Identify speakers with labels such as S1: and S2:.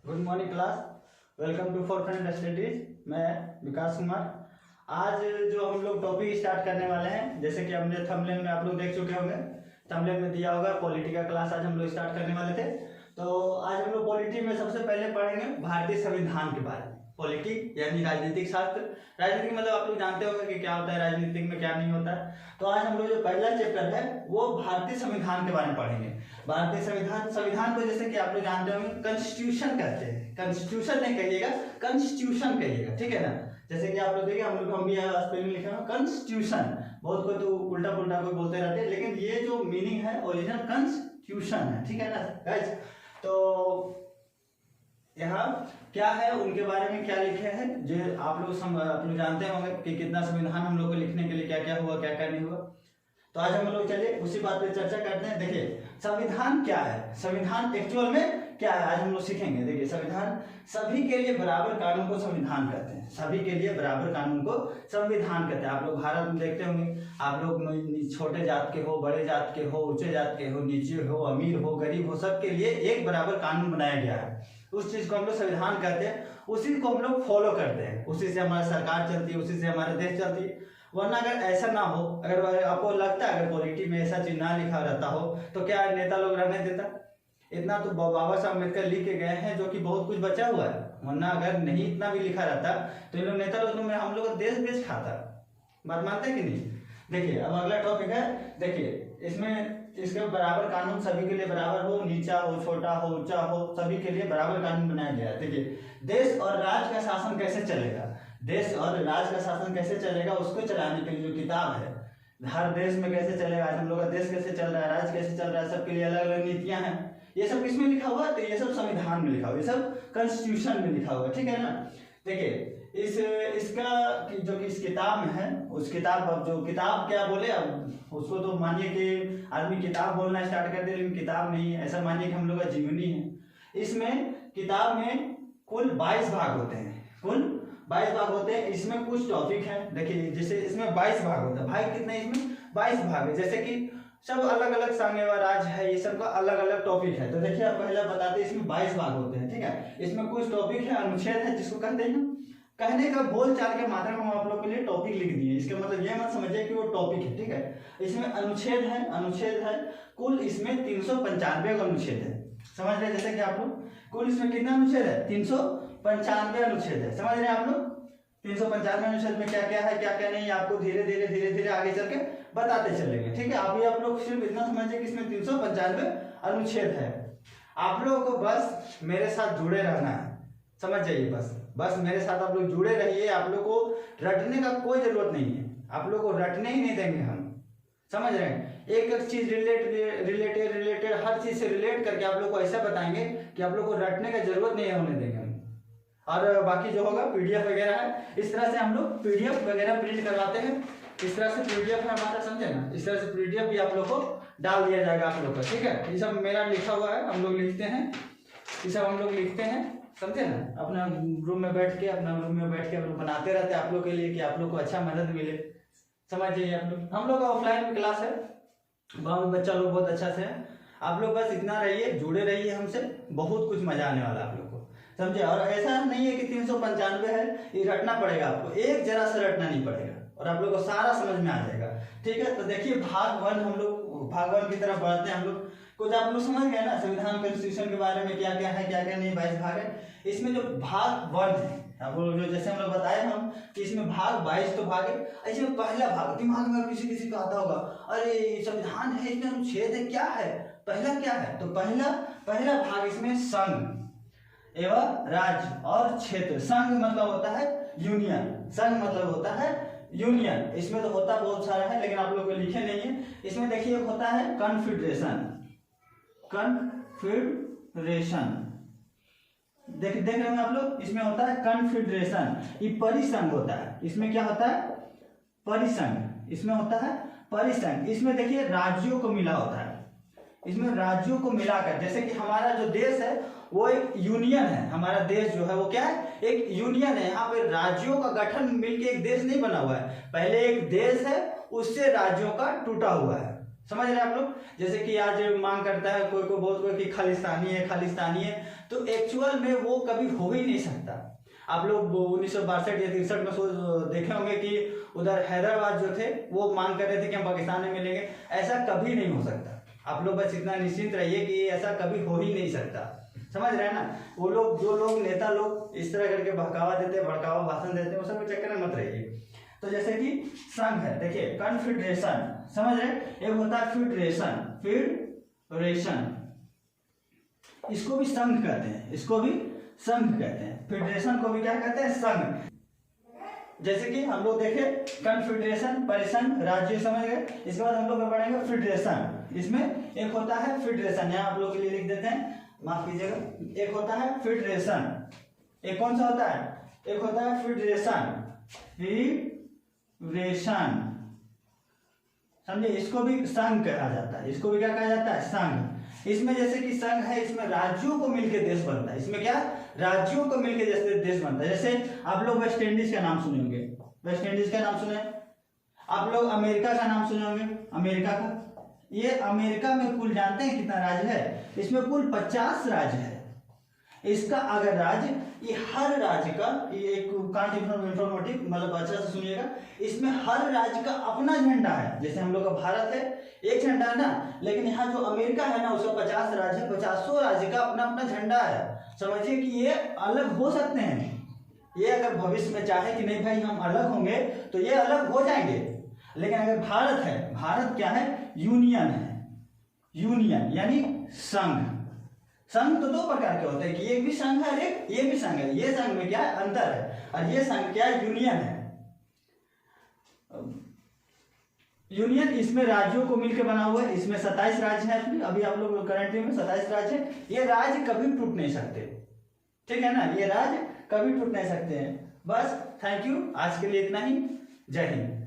S1: Good morning class. Welcome to for friend studies. मैं विकास कुमार। आज जो हम लोग टॉपिक स्टार्ट करने वाले हैं, जैसे कि हमने थंबनेल में आप लोग देख चुके होंगे, थंबनेल में दिया होगा पॉलिटी का क्लास आज हम लोग स्टार्ट करने वाले थे। तो आज हम लोग पॉलिटी में सबसे पहले पढ़ेंगे भारतीय संविधान के बारे में। पॉलिटी यानी राजनीतिक शास्त्र। राजनीतिक मतलब आप लोग जानते होंगे कि क्या होता है राजनीतिक में, क्या नहीं होता है। तो आज हम लोग जो पहला चैप्टर है वो भारतीय संविधान के बारे में पढ़ेंगे। भारतीय संविधान को जैसे कि आप लोग जानते होंगे कॉन्स्टिट्यूशन कहते हैं। कॉन्स्टिट्यूशन नहीं कहिएगा, कॉन्स्टिट्यूशन कहिएगा, ठीक है ना। जैसे कि आप लोग देखिए हम भी स्पेलिंग लिखे हैं कॉन्स्टिट्यूशन। बहुत कोई तो उल्टा पुल्टा कोई बोलते रहते हैं, लेकिन ये जो मीनिंग है ओरिजिनल कॉन्स्टिट्यूशन है, ठीक है ना गाइस। तो यहाँ क्या है उनके बारे में क्या लिखे हैं जो आप लोग जानते होंगे कि कितना संविधान हम लोग को लिखने के लिए क्या क्या हुआ, क्या क्या नहीं हुआ। तो आज हम लोग चलिए उसी बात पे चर्चा करते हैं। देखिए संविधान क्या है, संविधान एक्चुअल में क्या है आज हम लोग सीखेंगे। देखिए संविधान सभी के लिए बराबर कानून को संविधान कहते हैं। सभी के लिए बराबर कानून को संविधान कहते हैं। आप लोग भारत में देखते होंगे, आप लोग छोटे जात के हो, बड़े जात के हो, ऊंचे जात के हो, नीचे हो, अमीर हो, गरीब हो, सबके लिए एक बराबर कानून बनाया गया है। उस चीज को हम लोग संविधान कहते हैं, उसी को हम लोग फॉलो करते हैं, उसी से हमारी सरकार चलती है, उसी से हमारा देश चलती है। वरना अगर ऐसा ना हो, अगर आपको लगता है अगर पॉलिटी में ऐसा चीज ना लिखा रहता हो तो क्या नेता लोग रहने देता। इतना तो बाबा साहब अम्बेडकर लिख के गए हैं जो कि बहुत कुछ बचा हुआ है। वरना अगर नहीं इतना भी लिखा रहता तो इन लोग नेता लोग में हम लोग देश बेच खाता। बात मानते हैं कि नहीं। देखिए अब अगला टॉपिक है। देखिए इसमें इसके बराबर कानून सभी के लिए बराबर हो, नीचा हो, छोटा हो, ऊंचा हो, सभी के लिए बराबर कानून बनाया गया है। देखिए देश और राज्य का शासन कैसे चलेगा, देश और राज्य का शासन कैसे चलेगा उसको चलाने के लिए जो किताब है, हर देश में कैसे चलेगा, आज हम लोग का देश कैसे चल रहा है, राज्य कैसे चल रहा है, सबके लिए अलग अलग नीतियां हैं। ये सब किसमें लिखा हुआ है, तो ये सब संविधान में लिखा हुआ है, ये सब कॉन्स्टिट्यूशन में लिखा हुआ है, ठीक है ना। देखिए इसका जो कि इस किताब में है, उस किताब अब जो किताब क्या बोले, अब उसको तो मानिए कि आदमी किताब बोलना स्टार्ट कर दे, लेकिन किताब नहीं है, ऐसा मानिए कि हम लोग का जीवनी है। इसमें किताब में कुल 22 भाग होते हैं, कुल 22 भाग होते हैं। इसमें कुछ टॉपिक है। देखिए जैसे इसमें 22 भाग होता है, भाग कितने इसमें 22 भाग है। जैसे कि सब अलग अलग साम्यवाद राज्य है, ये सब का अलग अलग टॉपिक है। तो देखिए आप पहले बताते हैं इसमें 22 भाग होते हैं, ठीक है। इसमें कुछ टॉपिक है, अनुच्छेद है जिसको कहते हैं। कहने का बोल चाल के माध्यम हम आप लोग के लिए टॉपिक लिख दिए, इसका मतलब ये मत समझिए कि वो टॉपिक है, ठीक है। इसमें अनुच्छेद है, अनुच्छेद है कुल इसमें 395 अनुच्छेद है, समझ रहे। जैसे कि आप लोग कुल इसमें कितना अनुच्छेद है, 395 अनुच्छेद है, समझ रहे हैं आप लोग। 395 अनुच्छेद में क्या क्या है, क्या क्या नहीं, आपको धीरे धीरे आगे चल के बताते चलेंगे, ठीक है। अभी आप लोग सिर्फ इतना समझिए कि इसमें 395 अनुच्छेद है। आप लोगों को बस मेरे साथ जुड़े रहना है, समझ जाइए। बस मेरे साथ आप लोग जुड़े रहिए। आप लोग को रटने का कोई जरूरत नहीं है, आप लोग को रटने ही नहीं देंगे हम, समझ रहे हैं। एक एक चीज रिलेटेड हर चीज से रिलेट करके आप लोग को ऐसा बताएंगे कि आप लोग को रटने का जरूरत नहीं होने देंगे हम। और बाकी जो होगा पीडीएफ वगैरह है, इस तरह से हम लोग पीडीएफ वगैरह प्रिंट करवाते हैं। इस तरह से पीडीएफ है हमारा, समझे ना। इस तरह से पीडीएफ भी आप लोग को डाल दिया जाएगा आप लोग का, ठीक है। ये सब मेरा लिखा हुआ है, हम लोग लिखते हैं, ये सब हम लोग लिखते हैं, समझे ना। अपना रूम में बैठ के हम लोग बनाते रहते हैं आप लोग के लिए कि आप लोग को अच्छा मदद मिले, समझ जाइए आप लोग। हम लोग का ऑफलाइन में क्लास है, गाँव में बच्चा लोग बहुत अच्छा से है। आप लोग बस इतना रहिए, जुड़े रहिए हमसे, बहुत कुछ मजा आने वाला है आप लोग को, समझे। और ऐसा नहीं है कि 395 है ये रटना पड़ेगा आपको, एक जरा से रटना नहीं पड़ेगा और आप लोग को सारा समझ में आ जाएगा, ठीक है। तो देखिए भाग 1 हम लोग भाग 1 की तरफ बढ़ते हैं। हम लोग कुछ आप लोग समझ गए ना संविधान कॉन्स्टिट्यूशन के बारे में, क्या क्या है क्या क्या नहीं, 22 भाग है। इसमें जो भाग 1 है आप लोग जो जैसे हम लोग बताए हम कि इसमें भाग 22 तो भाग है। इसमें पहला भाग दिमाग में किसी का आता होगा, अरे संविधान है इसमें अनुच्छेद है, क्या है पहला, क्या है। तो पहला भाग इसमें संघ एवं राज्य और क्षेत्र। संघ मतलब होता है यूनियन, संघ मतलब होता है यूनियन। इसमें तो होता बहुत सारा है लेकिन आप लोग को लिखे नहीं है। इसमें देखिए होता है कॉन्फेडरेशन, कॉन्फेडरेशन देख रहे हैं आप लोग। इसमें होता है कॉन्फेडरेशन, ये परिसंघ होता है। इसमें क्या होता है, परिसंघ। इसमें होता है परिसंघ। इसमें देखिए राज्यों को मिला होता है, इसमें राज्यों को मिलाकर, जैसे कि हमारा जो देश है वो एक यूनियन है। हमारा देश जो है वो क्या है, एक यूनियन है। यहाँ पे राज्यों का गठन मिलके एक देश नहीं बना हुआ है, पहले एक देश है उससे राज्यों का टूटा हुआ है, समझ रहे हैं आप लोग। जैसे कि आज मांग करता है कोई को बहुत कोई कि खालिस्तानी है खालिस्तानी है, तो एक्चुअल में वो कभी हो ही नहीं सकता। आप लोग 1962 या 63 में देखे होंगे कि उधर हैदराबाद जो थे वो मांग कर रहे थे कि हम पाकिस्तान में मिलेंगे, ऐसा कभी नहीं हो सकता। आप लोग बस इतना निश्चिंत रहिए कि ऐसा कभी हो ही नहीं सकता, समझ रहे हैं ना। वो लोग जो लोग नेता लोग इस तरह करके बहकावा देते हैं, भड़कावा भाषण देते हैं, वो सब चक्कर में मत रहिए। तो जैसे कि संघ है, देखिए कन्फेडरेशन, समझ रहे हैं, एक होता है फेडरेशन, फेडरेशन इसको भी संघ कहते हैं, इसको भी संघ कहते हैं, फेडरेशन को भी क्या कहते हैं, संघ। जैसे कि हम लोग देखे कन्फेडरेशन परिसंघ राज्य, समझ गए। इसके बाद हम लोग पढ़ेंगे फेडरेशन। इसमें एक होता है फेडरेशन, यहाँ आप लोग के लिए लिख देते हैं, माफ कीजिएगा। एक होता है फेडरेशन, एक कौन सा होता है, एक होता है फेडरेशन, फेडरेशन समझे। इसको भी संघ कहा जाता है, इसको भी क्या कहा जाता है, संघ। इसमें जैसे कि संघ है, इसमें राज्यों को मिलकर देश बनता है। इसमें क्या, राज्यों को मिलकर जैसे देश बनता है। जैसे आप लोग वेस्ट इंडीज का नाम सुने होंगे, वेस्ट इंडीज का नाम सुने। आप लोग अमेरिका का नाम सुने होंगे, अमेरिका का। ये अमेरिका में कुल जानते हैं कितना राज्य है, इसमें कुल 50 राज्य है। इसका अगर राज्य, ये हर राज्य का, ये एक इंफॉर्मेटिव मतलब अच्छा से सुनिएगा, इसमें हर राज्य का अपना झंडा है। जैसे हम लोग का भारत है एक झंडा है ना, लेकिन यहाँ जो अमेरिका है ना उसका 50 राज्य है, 50 राज्य का अपना अपना झंडा है। समझिए कि ये अलग हो सकते हैं, ये अगर भविष्य में चाहे कि नहीं भाई हम अलग होंगे तो ये अलग हो जाएंगे। लेकिन अगर भारत है, भारत क्या है, यूनियन है, यूनियन यानी संघ। संघ तो 2 प्रकार के होते हैं कि एक भी संघ है और एक ये भी संघ है। ये संघ में क्या है, अंतर है, और ये संघ क्या है, यूनियन है। यूनियन इसमें राज्यों को मिलकर बना हुआ है। इसमें 27 राज्य हैं, अभी आप लोग करंटली में 27 राज्य हैं। ये राज्य कभी टूट नहीं सकते, ठीक है ना, ये राज्य कभी टूट नहीं सकते हैं। बस थैंक यू, आज के लिए इतना ही। जय हिंद।